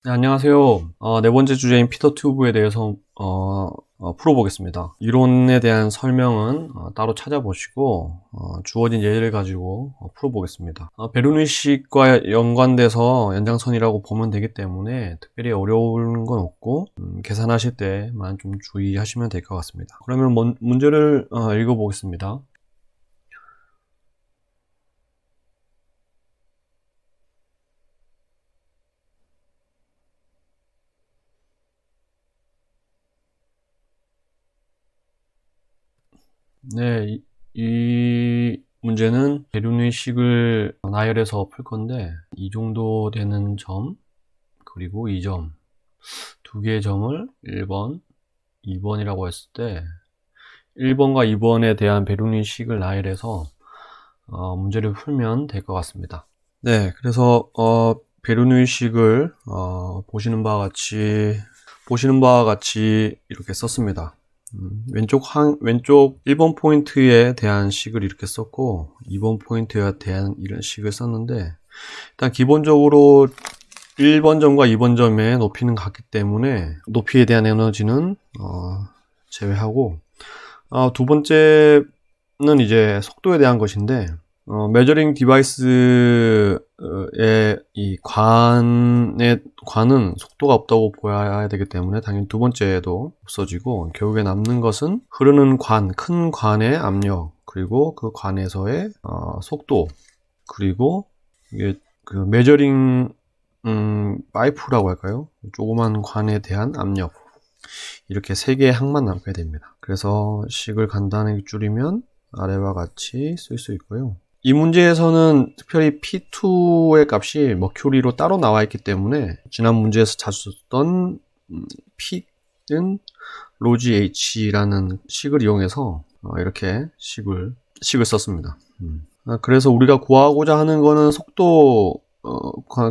네, 안녕하세요. 네 번째 주제인 피터튜브에 대해서 풀어보겠습니다. 이론에 대한 설명은 따로 찾아보시고 주어진 예를 가지고 풀어보겠습니다. 베르누이식과 연관돼서 연장선이라고 보면 되기 때문에 특별히 어려운 건 없고 계산하실 때만 좀 주의하시면 될 것 같습니다. 그러면 문제를 읽어보겠습니다. 네, 이 문제는 베르누이식을 나열해서 풀 건데 이 정도 되는 점 그리고 이 점 두 개의 점을 1번, 2번이라고 했을 때 1번과 2번에 대한 베르누이식을 나열해서 문제를 풀면 될 것 같습니다. 네, 그래서 베르누이식을 보시는 바와 같이 이렇게 썼습니다. 왼쪽 1번 포인트에 대한 식을 이렇게 썼고 2번 포인트에 대한 이런 식을 썼는데 일단 기본적으로 1번 점과 2번 점의 높이는 같기 때문에 높이에 대한 에너지는 제외하고 두 번째는 이제 속도에 대한 것인데 메저링 디바이스의 이 관은 속도가 없다고 보아야 되기 때문에 당연히 두 번째도 없어지고 결국에 남는 것은 흐르는 큰 관의 압력 그리고 그 관에서의 속도 그리고 이게 그 메저링 파이프라고 할까요? 조그만 관에 대한 압력 이렇게 세 개의 항만 남게 됩니다. 그래서 식을 간단하게 줄이면 아래와 같이 쓸 수 있고요. 이 문제에서는 특별히 P2의 값이 머큐리로 따로 나와 있기 때문에 지난 문제에서 자주 썼던 P는 로지 H라는 식을 이용해서 이렇게 식을 썼습니다. 그래서 우리가 구하고자 하는 거는 속도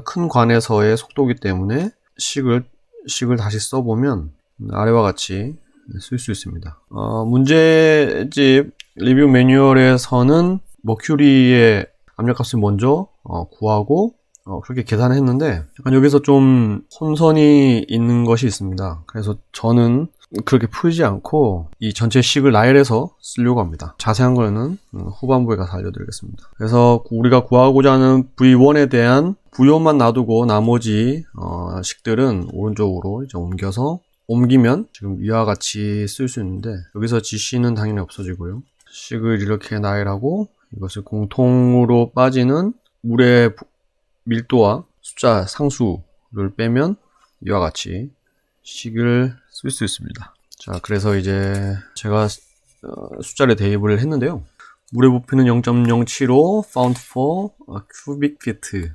큰 관에서의 속도이기 때문에 식을 다시 써보면 아래와 같이 쓸 수 있습니다. 문제집 리뷰 매뉴얼에서는 머큐리의 압력값을 먼저 구하고 그렇게 계산을 했는데 약간 여기서 좀 혼선이 있는 것이 있습니다. 그래서 저는 그렇게 풀지 않고 이 전체 식을 나열해서 쓰려고 합니다. 자세한 거는 후반부에 가서 알려드리겠습니다. 그래서 우리가 구하고자 하는 V1에 대한 V1만 놔두고 나머지 식들은 오른쪽으로 이제 옮기면 지금 위와 같이 쓸 수 있는데 여기서 GC는 당연히 없어지고요. 식을 이렇게 나열하고 이것을 공통으로 빠지는 물의 밀도와 숫자 상수를 빼면 이와 같이 식을 쓸 수 있습니다. 자, 그래서 이제 제가 숫자를 대입을 했는데요. 물의 부피는 0.075 found for cubic feet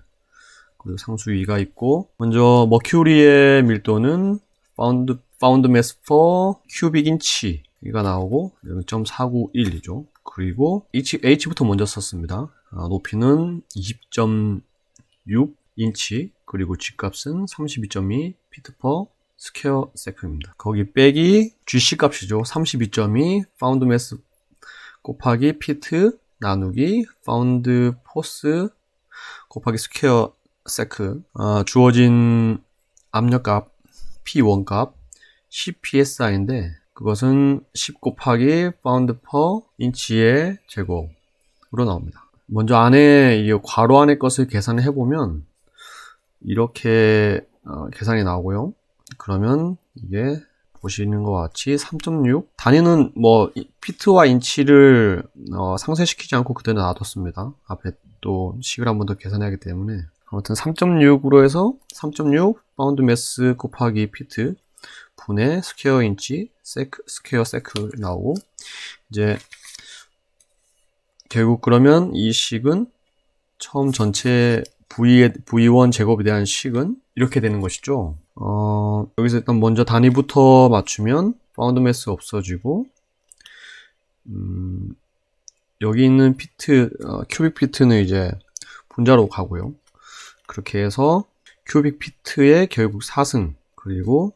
그리고 상수 2가 있고 먼저 머큐리의 밀도는 found mass for cubic inch가 나오고 0.491이죠. 그리고 H부터 먼저 썼습니다. 높이는 20.6 인치 그리고 G값은 32.2 피트 퍼 스퀘어 세컨입니다. 거기 빼기 GC 값이죠. 32.2 파운드 매스 곱하기 피트 나누기 파운드 포스 곱하기 스퀘어 세크 주어진 압력값 P1 값 10psi인데 그것은 10 곱하기 파운드 퍼 인치의 제곱으로 나옵니다. 먼저 안에 이 괄호 안의 것을 계산을 해보면 이렇게 계산이 나오고요. 그러면 이게 보시는 것 같이 3.6 단위는 뭐 피트와 인치를 상쇄시키지 않고 그대로 놔뒀습니다. 앞에 또 식을 한 번 더 계산해야 하기 때문에 아무튼 3.6으로 해서 3.6 파운드 매스 곱하기 피트 분의 스퀘어 인치 스퀘어 세크 나오고 이제 결국 그러면 이 식은 처음 전체 V1 제곱에 대한 식은 이렇게 되는 것이죠. 여기서 일단 먼저 단위부터 맞추면 파운드 매스 없어지고 여기 있는 피트 큐빅 피트는 이제 분자로 가고요. 그렇게 해서 큐빅 피트의 결국 4승 그리고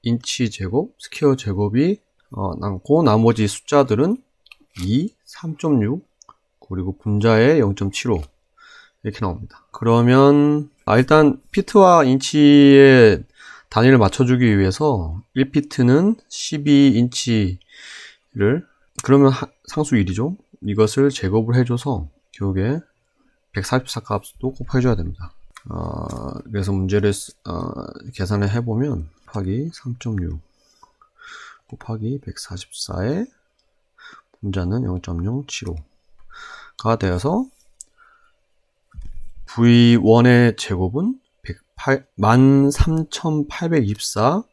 인치 제곱, 스퀘어 제곱이 남고 나머지 숫자들은 2, 3.6 그리고 분자의 0.75 이렇게 나옵니다. 그러면 일단 피트와 인치의 단위를 맞춰주기 위해서 1피트는 12인치를 그러면 상수 1이죠. 이것을 제곱을 해줘서 교육에 144 값도 곱해줘야 됩니다. 그래서 문제를 계산을 해보면 곱하기 3.6 곱하기 144의 분자는 0.075가 되어서 V1의 제곱은 13,824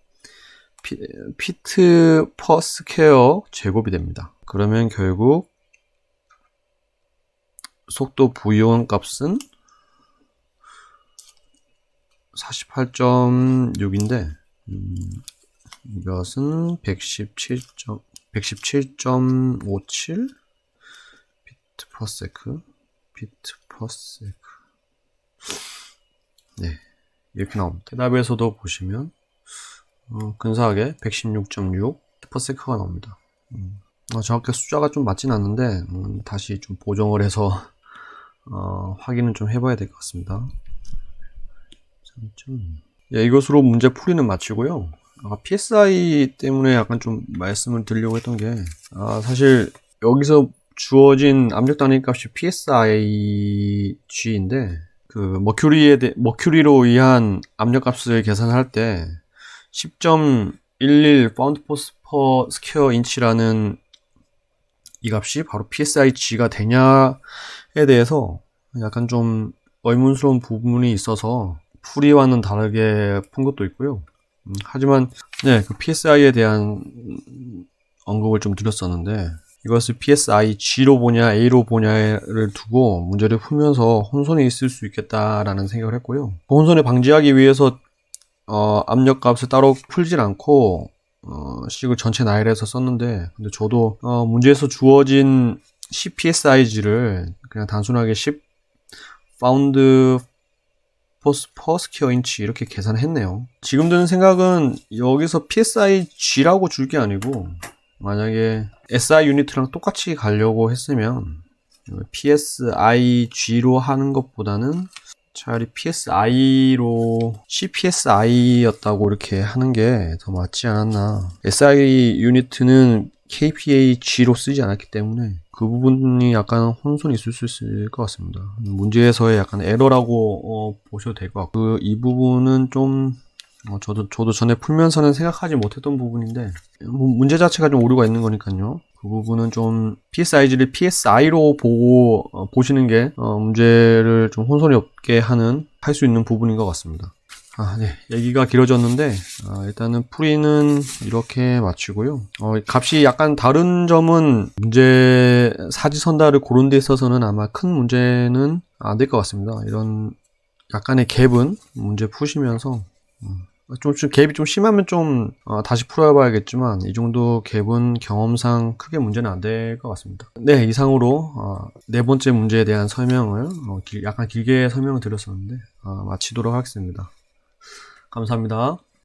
피트 퍼 스퀘어 제곱이 됩니다. 그러면 결국 속도 V1 값은 48.6인데 이것은 117.57 피트 퍼 세크 네, 이렇게 나옵니다. 대답에서도 보시면 근사하게 116.6 퍼 세크가 나옵니다. 정확히 숫자가 좀 맞진 않는데 다시 좀 보정을 해서 확인은 좀 해봐야 될 것 같습니다. 예, 이것으로 문제 풀이는 마치고요. PSI 때문에 약간 좀 말씀을 드리려고 했던 게 사실 여기서 주어진 압력 단위 값이 PSIG인데 그 머큐리로 의한 압력 값을 계산할 때 10.11 파운드 포스 퍼 스퀘어 인치라는 이 값이 바로 PSIG가 되냐에 대해서 약간 좀 의문스러운 부분이 있어서 풀이와는 다르게 푼 것도 있고요. 하지만 네, 그 PSI에 대한 언급을 좀 드렸었는데 이것을 PSIG로 보냐 A로 보냐를 두고 문제를 풀면서 혼선이 있을 수 있겠다라는 생각을 했고요. 그 혼선을 방지하기 위해서 압력값을 따로 풀질 않고 식을 전체 나열해서 썼는데 근데 저도 문제에서 주어진 10 PSIG를 그냥 단순하게 10 파운드 퍼 스퀘어 인치 이렇게 계산했네요. 지금 드는 생각은 여기서 PSIG라고 줄 게 아니고 만약에 SI 유니트랑 똑같이 가려고 했으면 PSIG로 하는 것보다는 차라리 PSI로 CPSI였다고 이렇게 하는 게 더 맞지 않았나. SI 유니트는 KPAG로 쓰지 않았기 때문에 그 부분이 약간 혼선이 있을 수 있을 것 같습니다. 문제에서의 약간 에러라고 보셔도 될 것 같고 이 부분은 좀 저도 전에 풀면서는 생각하지 못했던 부분인데 문제 자체가 좀 오류가 있는 거니까요. 그 부분은 좀 PSIG를 PSI로 보고 보시는 게 문제를 좀 혼선이 없게 할 수 있는 부분인 것 같습니다. 네. 얘기가 길어졌는데 일단은 풀이는 이렇게 마치고요. 값이 약간 다른 점은 문제 사지선다를 고른 데 있어서는 아마 큰 문제는 안 될 것 같습니다. 이런 약간의 갭은 문제 푸시면서 좀 갭이 좀 심하면 좀 다시 풀어봐야겠지만 이 정도 갭은 경험상 크게 문제는 안 될 것 같습니다. 네, 이상으로 네 번째 문제에 대한 설명을 약간 길게 설명을 드렸었는데 마치도록 하겠습니다. 감사합니다.